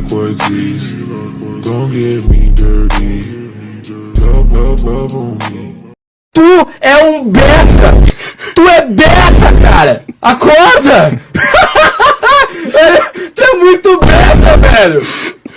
like what's easy. Don't get me dirty. Love on me. Tu é um beta! Tu é beta, cara! Acorda! Tu é muito beta, velho!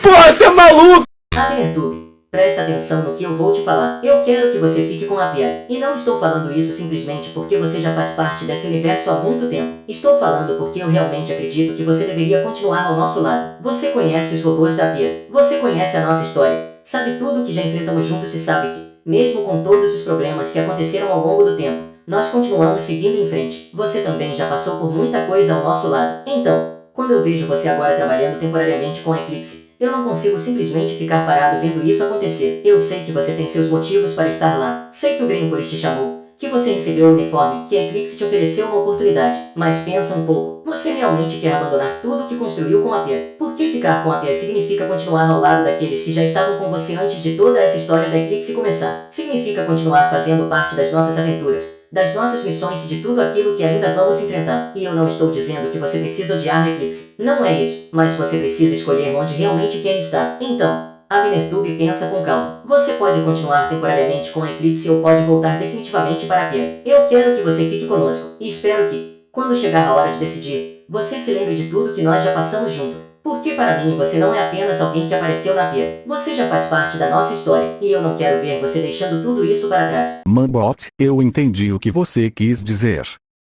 Porra, você é maluco! Aventura, presta atenção no que eu vou te falar. Eu quero que você fique com a Pia. E não estou falando isso simplesmente porque você já faz parte desse universo há muito tempo. Estou falando porque eu realmente acredito que você deveria continuar ao nosso lado. Você conhece os robôs da Pia. Você conhece a nossa história. Sabe tudo que já enfrentamos juntos e sabe que, mesmo com todos os problemas que aconteceram ao longo do tempo, nós continuamos seguindo em frente. Você também já passou por muita coisa ao nosso lado. Então, quando eu vejo você agora trabalhando temporariamente com a Eclipse, eu não consigo simplesmente ficar parado vendo isso acontecer. Eu sei que você tem seus motivos para estar lá. Sei que o Greenpolis te chamou, que você recebeu o uniforme, que a Eclipse te ofereceu uma oportunidade. Mas pensa um pouco. Você realmente quer abandonar tudo o que construiu com a Pia? Porque ficar com a Pia significa continuar ao lado daqueles que já estavam com você antes de toda essa história da Eclipse começar. Significa continuar fazendo parte das nossas aventuras, das nossas missões e de tudo aquilo que ainda vamos enfrentar. E eu não estou dizendo que você precisa odiar a Eclipse. Não é isso. Mas você precisa escolher onde realmente quer estar. Então, Abnertube, pensa com calma. Você pode continuar temporariamente com a Eclipse ou pode voltar definitivamente para a Pia. Eu quero que você fique conosco. E espero que, quando chegar a hora de decidir, você se lembre de tudo que nós já passamos junto. Porque para mim você não é apenas alguém que apareceu na Pia. Você já faz parte da nossa história. E eu não quero ver você deixando tudo isso para trás. Manbot, eu entendi o que você quis dizer.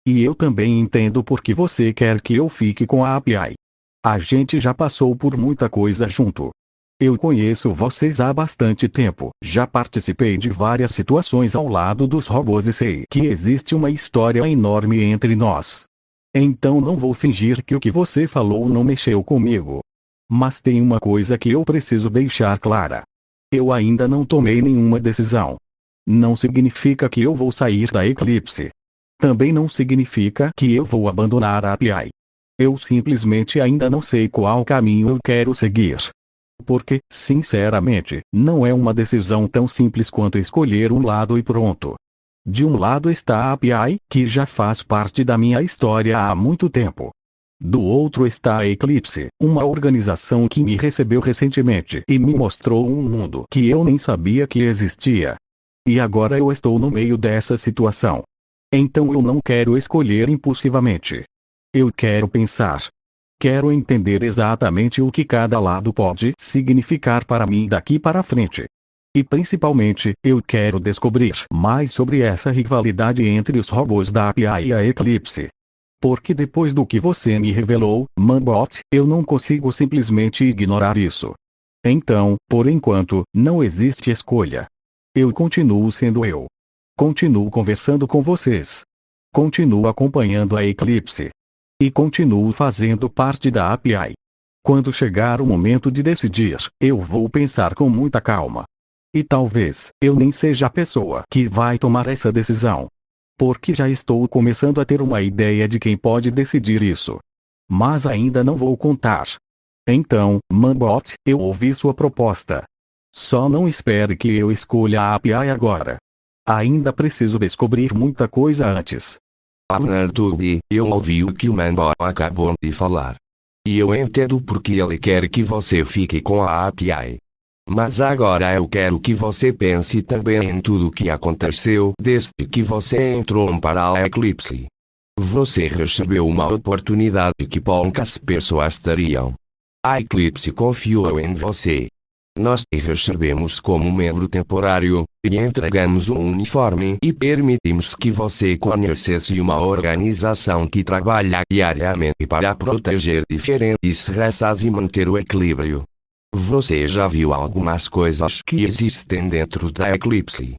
E eu também entendo por que você quer que eu fique com a API. A gente já passou por muita coisa junto. Eu conheço vocês há bastante tempo. Já participei de várias situações ao lado dos robôs e sei que existe uma história enorme entre nós. Então não vou fingir que o que você falou não mexeu comigo. Mas tem uma coisa que eu preciso deixar clara. Eu ainda não tomei nenhuma decisão. Não significa que eu vou sair da Eclipse. Também não significa que eu vou abandonar a API. Eu simplesmente ainda não sei qual caminho eu quero seguir. Porque, sinceramente, não é uma decisão tão simples quanto escolher um lado e pronto. De um lado está a API, que já faz parte da minha história há muito tempo. Do outro está a Eclipse, uma organização que me recebeu recentemente e me mostrou um mundo que eu nem sabia que existia. E agora eu estou no meio dessa situação. Então eu não quero escolher impulsivamente. Eu quero pensar. Quero entender exatamente o que cada lado pode significar para mim daqui para frente. E principalmente, eu quero descobrir mais sobre essa rivalidade entre os robôs da API e a Eclipse. Porque depois do que você me revelou, Manbot, eu não consigo simplesmente ignorar isso. Então, por enquanto, não existe escolha. Eu continuo sendo eu. Continuo conversando com vocês. Continuo acompanhando a Eclipse. E continuo fazendo parte da API. Quando chegar o momento de decidir, eu vou pensar com muita calma. E talvez, eu nem seja a pessoa que vai tomar essa decisão. Porque já estou começando a ter uma ideia de quem pode decidir isso. Mas ainda não vou contar. Então, Manbot, eu ouvi sua proposta. Só não espere que eu escolha a API agora. Ainda preciso descobrir muita coisa antes. Abnertube, eu ouvi o que o Manbot acabou de falar. E eu entendo porque ele quer que você fique com a API. Mas agora eu quero que você pense também em tudo o que aconteceu desde que você entrou para a Eclipse. Você recebeu uma oportunidade que poucas pessoas teriam. A Eclipse confiou em você. Nós te recebemos como membro temporário, e entregamos um uniforme e permitimos que você conhecesse uma organização que trabalha diariamente para proteger diferentes raças e manter o equilíbrio. Você já viu algumas coisas que existem dentro da Eclipse.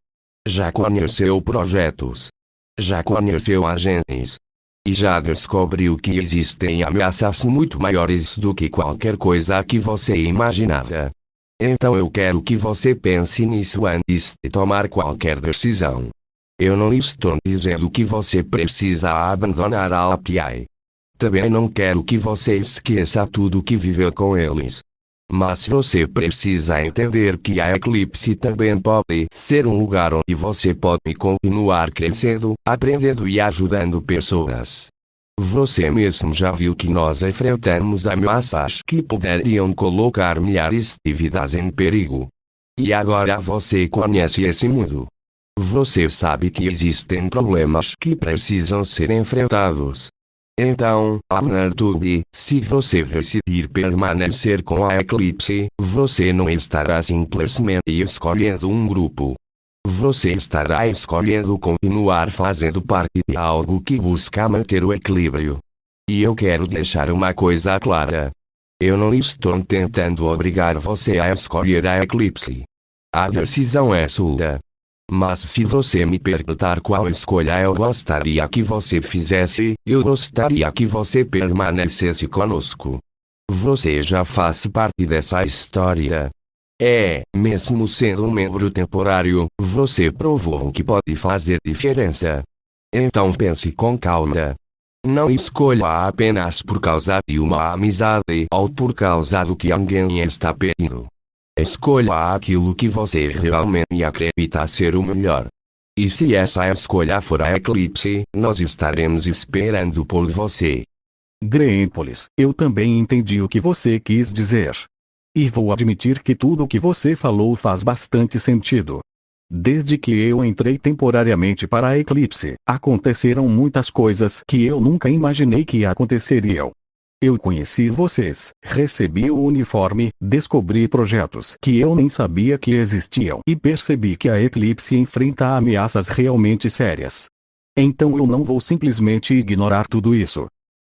Já conheceu projetos. Já conheceu agentes. E já descobriu que existem ameaças muito maiores do que qualquer coisa que você imaginava. Então eu quero que você pense nisso antes de tomar qualquer decisão. Eu não estou dizendo que você precisa abandonar a API. Também não quero que você esqueça tudo que viveu com eles. Mas você precisa entender que a Eclipse também pode ser um lugar onde você pode continuar crescendo, aprendendo e ajudando pessoas. Você mesmo já viu que nós enfrentamos ameaças que poderiam colocar milhares de vidas em perigo. E agora você conhece esse mundo. Você sabe que existem problemas que precisam ser enfrentados. Então, Arnaldo, se você decidir permanecer com a Eclipse, você não estará simplesmente escolhendo um grupo. Você estará escolhendo continuar fazendo parte de algo que busca manter o equilíbrio. E eu quero deixar uma coisa clara. Eu não estou tentando obrigar você a escolher a Eclipse. A decisão é sua. Mas se você me perguntar qual escolha eu gostaria que você fizesse, eu gostaria que você permanecesse conosco. Você já faz parte dessa história. Mesmo sendo um membro temporário, você provou que pode fazer diferença. Então pense com calma. Não escolha apenas por causa de uma amizade ou por causa do que alguém está pedindo. Escolha aquilo que você realmente acredita ser o melhor. E se essa escolha for a Eclipse, nós estaremos esperando por você. Greenpolis, eu também entendi o que você quis dizer. E vou admitir que tudo o que você falou faz bastante sentido. Desde que eu entrei temporariamente para a Eclipse, aconteceram muitas coisas que eu nunca imaginei que aconteceriam. Eu conheci vocês, recebi o uniforme, descobri projetos que eu nem sabia que existiam e percebi que a Eclipse enfrenta ameaças realmente sérias. Então eu não vou simplesmente ignorar tudo isso.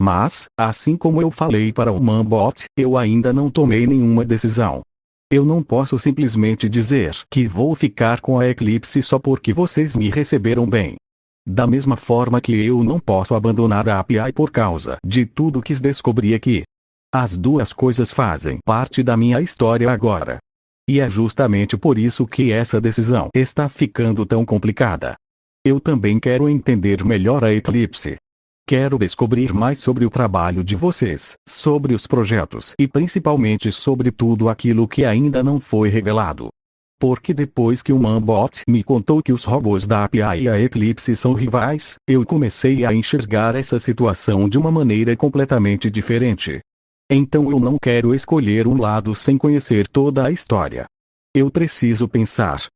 Mas, assim como eu falei para o Manbot, eu ainda não tomei nenhuma decisão. Eu não posso simplesmente dizer que vou ficar com a Eclipse só porque vocês me receberam bem. Da mesma forma que eu não posso abandonar a API por causa de tudo que descobri aqui. As duas coisas fazem parte da minha história agora. E é justamente por isso que essa decisão está ficando tão complicada. Eu também quero entender melhor a Eclipse. Quero descobrir mais sobre o trabalho de vocês, sobre os projetos e principalmente sobre tudo aquilo que ainda não foi revelado. Porque depois que o Manbot me contou que os robôs da API e a Eclipse são rivais, eu comecei a enxergar essa situação de uma maneira completamente diferente. Então eu não quero escolher um lado sem conhecer toda a história. Eu preciso pensar.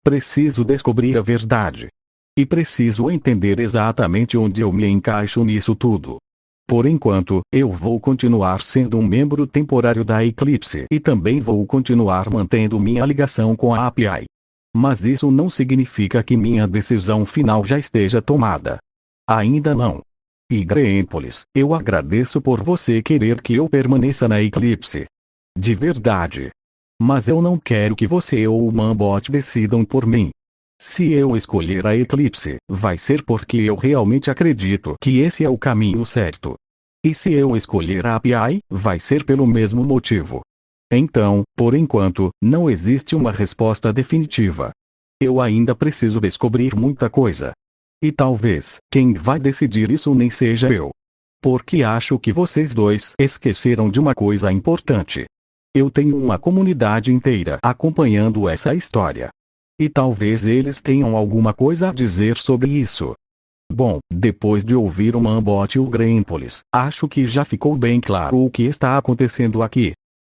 Preciso descobrir a verdade. E preciso entender exatamente onde eu me encaixo nisso tudo. Por enquanto, eu vou continuar sendo um membro temporário da Eclipse e também vou continuar mantendo minha ligação com a API. Mas isso não significa que minha decisão final já esteja tomada. Ainda não. E Greenpolis, eu agradeço por você querer que eu permaneça na Eclipse. De verdade. Mas eu não quero que você ou o Manbot decidam por mim. Se eu escolher a Eclipse, vai ser porque eu realmente acredito que esse é o caminho certo. E se eu escolher a API, vai ser pelo mesmo motivo. Então, por enquanto, não existe uma resposta definitiva. Eu ainda preciso descobrir muita coisa. E talvez, quem vai decidir isso nem seja eu. Porque acho que vocês dois esqueceram de uma coisa importante. Eu tenho uma comunidade inteira acompanhando essa história. E talvez eles tenham alguma coisa a dizer sobre isso. Bom, depois de ouvir o Manbot e o Greenpolis, acho que já ficou bem claro o que está acontecendo aqui.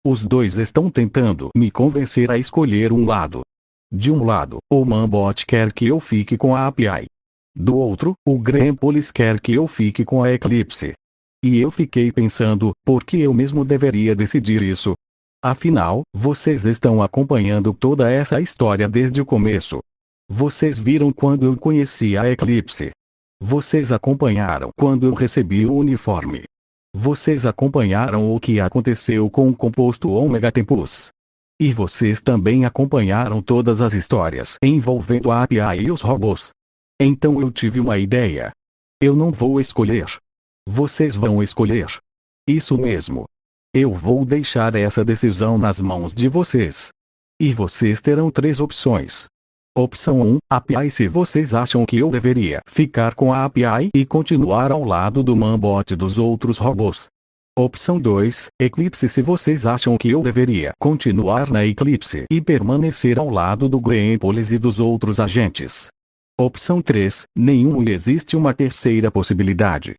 Os dois estão tentando me convencer a escolher um lado. De um lado, o Manbot quer que eu fique com a API. Do outro, o Greenpolis quer que eu fique com a Eclipse. E eu fiquei pensando, por que eu mesmo deveria decidir isso? Afinal, vocês estão acompanhando toda essa história desde o começo. Vocês viram quando eu conheci a Eclipse. Vocês acompanharam quando eu recebi o uniforme. Vocês acompanharam o que aconteceu com o composto Omega Tempus. E vocês também acompanharam todas as histórias envolvendo a API e os robôs. Então eu tive uma ideia. Eu não vou escolher. Vocês vão escolher. Isso mesmo. Eu vou deixar essa decisão nas mãos de vocês. E vocês terão 3 opções. Opção 1, API se vocês acham que eu deveria ficar com a API e continuar ao lado do Manbot e dos outros robôs. Opção 2, Eclipse se vocês acham que eu deveria continuar na Eclipse e permanecer ao lado do Greenpolis e dos outros agentes. Opção 3, nenhum e existe uma terceira possibilidade.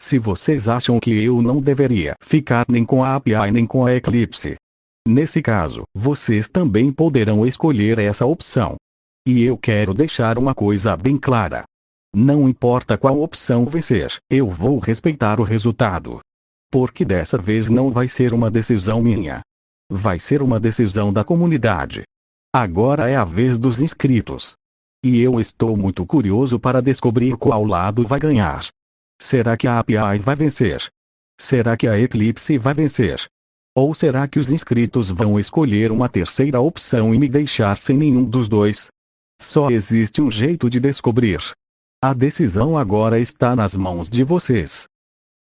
Se vocês acham que eu não deveria ficar nem com a API nem com a Eclipse, nesse caso, vocês também poderão escolher essa opção. E eu quero deixar uma coisa bem clara. Não importa qual opção vencer, eu vou respeitar o resultado. Porque dessa vez não vai ser uma decisão minha. Vai ser uma decisão da comunidade. Agora é a vez dos inscritos. E eu estou muito curioso para descobrir qual lado vai ganhar. Será que a API vai vencer? Será que a Eclipse vai vencer? Ou será que os inscritos vão escolher uma terceira opção e me deixar sem nenhum dos dois? Só existe um jeito de descobrir. A decisão agora está nas mãos de vocês.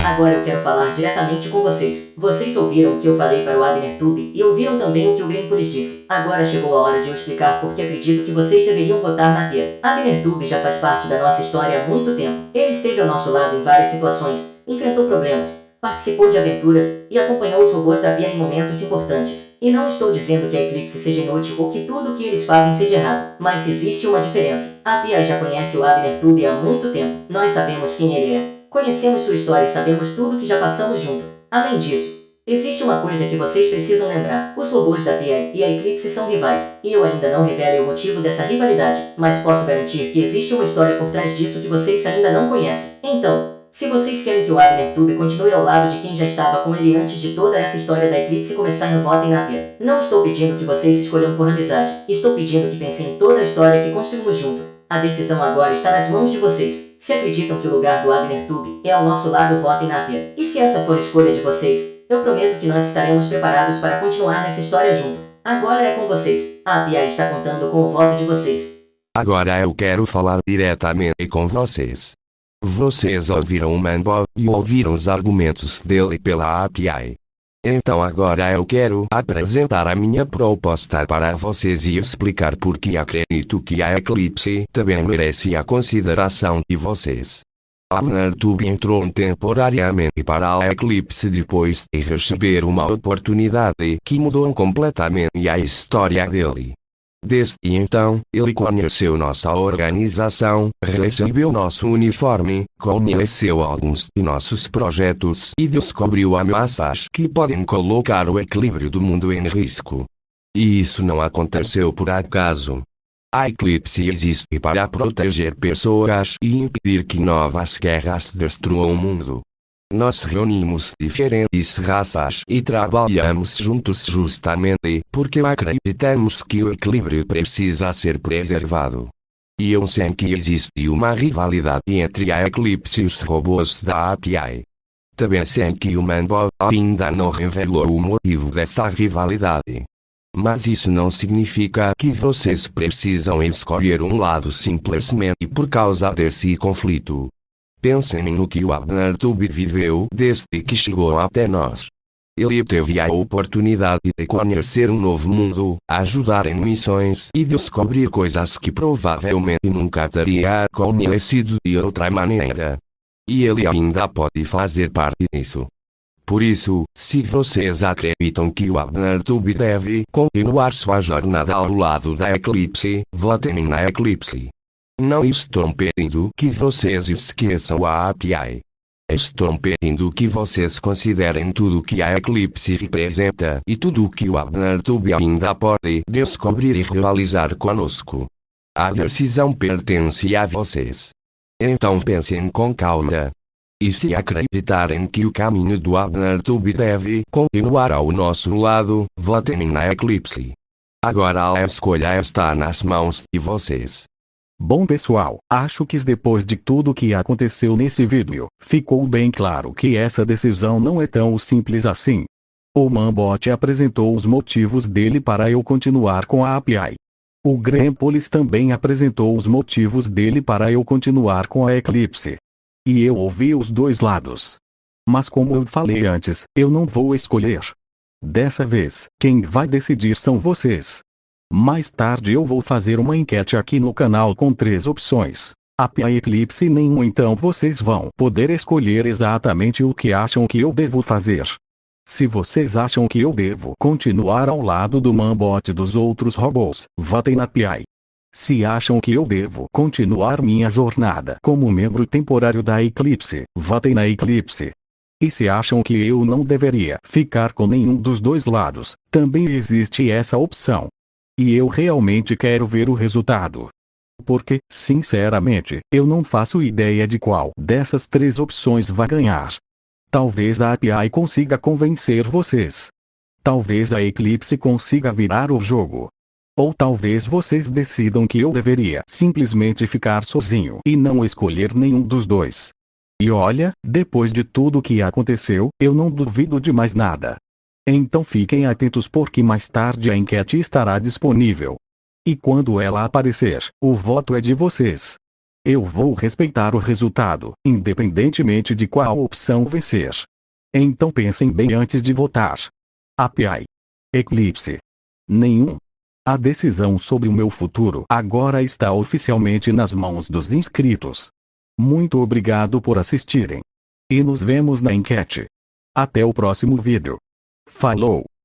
Agora eu quero falar diretamente com vocês. Vocês ouviram o que eu falei para o AbnerTube e ouviram também o que o Greenpolis disse. Agora chegou a hora de eu explicar porque acredito que vocês deveriam votar na Pia. AbnerTube já faz parte da nossa história há muito tempo. Ele esteve ao nosso lado em várias situações, enfrentou problemas, participou de aventuras e acompanhou os robôs da Pia em momentos importantes. E não estou dizendo que a Eclipse seja inútil ou que tudo o que eles fazem seja errado, mas existe uma diferença. A Pia já conhece o AbnerTube há muito tempo. Nós sabemos quem ele é. Conhecemos sua história e sabemos tudo que já passamos junto. Além disso, existe uma coisa que vocês precisam lembrar. Os robôs da PI e a Eclipse são rivais, e eu ainda não revelei o motivo dessa rivalidade, mas posso garantir que existe uma história por trás disso que vocês ainda não conhecem. Então, se vocês querem que o AbnerTube continue ao lado de quem já estava com ele antes de toda essa história da Eclipse começar, votem na PI. Não estou pedindo que vocês escolham por amizade, estou pedindo que pensem em toda a história que construímos junto. A decisão agora está nas mãos de vocês. Se acreditam que o lugar do AbnerTube é ao nosso lado, votem na Pia. E se essa for a escolha de vocês, eu prometo que nós estaremos preparados para continuar nessa história junto. Agora é com vocês. A Pia está contando com o voto de vocês. Agora eu quero falar diretamente com vocês. Vocês ouviram o Manbo e ouviram os argumentos dele pela API. Então agora eu quero apresentar a minha proposta para vocês e explicar por que acredito que a Eclipse também merece a consideração de vocês. AbnerTube entrou temporariamente para a Eclipse depois de receber uma oportunidade que mudou completamente a história dele. Desde então, ele conheceu nossa organização, recebeu nosso uniforme, conheceu alguns de nossos projetos e descobriu ameaças que podem colocar o equilíbrio do mundo em risco. E isso não aconteceu por acaso. A Eclipse existe para proteger pessoas e impedir que novas guerras destruam o mundo. Nós reunimos diferentes raças e trabalhamos juntos justamente porque acreditamos que o equilíbrio precisa ser preservado. E eu sei que existe uma rivalidade entre a Eclipse e os robôs da API. Também sei que o Manbo ainda não revelou o motivo dessa rivalidade. Mas isso não significa que vocês precisam escolher um lado simplesmente por causa desse conflito. Pensem no que o AbnerTube viveu desde que chegou até nós. Ele teve a oportunidade de conhecer um novo mundo, ajudar em missões e descobrir coisas que provavelmente nunca teria conhecido de outra maneira. E ele ainda pode fazer parte disso. Por isso, se vocês acreditam que o AbnerTube deve continuar sua jornada ao lado da Eclipse, votem na Eclipse. Não estou pedindo que vocês esqueçam a API. Estou pedindo que vocês considerem tudo que a Eclipse representa e tudo o que o AbnerTube ainda pode descobrir e realizar conosco. A decisão pertence a vocês. Então pensem com calma. E se acreditarem que o caminho do AbnerTube deve continuar ao nosso lado, votem na Eclipse. Agora a escolha está nas mãos de vocês. Bom pessoal, acho que depois de tudo que aconteceu nesse vídeo, ficou bem claro que essa decisão não é tão simples assim. O Manbot apresentou os motivos dele para eu continuar com a API. O Greenpolis também apresentou os motivos dele para eu continuar com a Eclipse. E eu ouvi os dois lados. Mas como eu falei antes, eu não vou escolher. Dessa vez, quem vai decidir são vocês. Mais tarde eu vou fazer uma enquete aqui no canal com 3 opções. API e Eclipse nenhum, então vocês vão poder escolher exatamente o que acham que eu devo fazer. Se vocês acham que eu devo continuar ao lado do Manbot e dos outros robôs, votem na API. Se acham que eu devo continuar minha jornada como membro temporário da Eclipse, votem na Eclipse. E se acham que eu não deveria ficar com nenhum dos dois lados, também existe essa opção. E eu realmente quero ver o resultado. Porque, sinceramente, eu não faço ideia de qual dessas três opções vai ganhar. Talvez a API consiga convencer vocês. Talvez a Eclipse consiga virar o jogo. Ou talvez vocês decidam que eu deveria simplesmente ficar sozinho e não escolher nenhum dos dois. E olha, depois de tudo que aconteceu, eu não duvido de mais nada. Então fiquem atentos porque mais tarde a enquete estará disponível. E quando ela aparecer, o voto é de vocês. Eu vou respeitar o resultado, independentemente de qual opção vencer. Então pensem bem antes de votar. API. Eclipse. Nenhum. A decisão sobre o meu futuro agora está oficialmente nas mãos dos inscritos. Muito obrigado por assistirem. E nos vemos na enquete. Até o próximo vídeo. Falou!